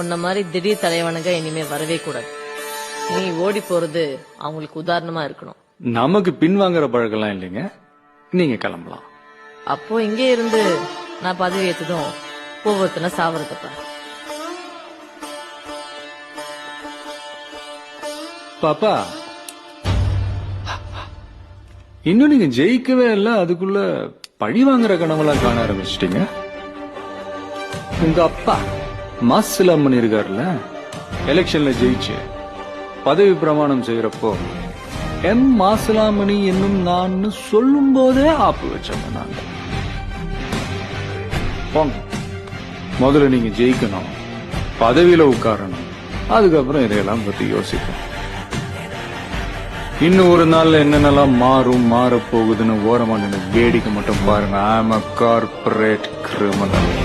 உன்ன மாதிரி திடீர் தலைவனுங்க இனிமே வரவே கூடாது. நீ ஓடி போறது அவங்களுக்கு உதாரணமா இருக்கணும். நமக்கு பின்வாங்குற பழக்கம்லாம் இல்லைங்க, நீங்க கிளம்பலாம். அப்போ இங்கே இருந்து நான் பதவி ஏத்ததும் ஒவ்வொருத்தன சாவறதப்பா. பாப்பா, இன்னும் நீங்க ஜெயிக்கவே இல்ல, அதுக்குள்ள பழி வாங்குற கனவெல்லாம் காண ஆரம்பிச்சிட்டீங்க. உங்க அப்பா மாசிலாம் பண்ணிருக்காருல, எலெக்ஷன்ல ஜெயிச்சு பதவி பிரமாணம் செய்யறப்போ எம் மாசிலாமணி என்னும் நான் சொல்லும் போதே ஆப்பு வச்சவங்க நாங்க. போங்க, முதல்ல நீங்க ஜெயிக்கணும், பதவியில உட்காரணும், அதுக்கப்புறம் இதையெல்லாம் பத்தி யோசிக்கணும். இன்னும் ஒரு நாள்ல என்னென்னலாம் மாறப்போகுதுன்னு ஓரமா நின்று வேடிக்கை மட்டும் பாருங்க. ஐ அம் a corporate criminal.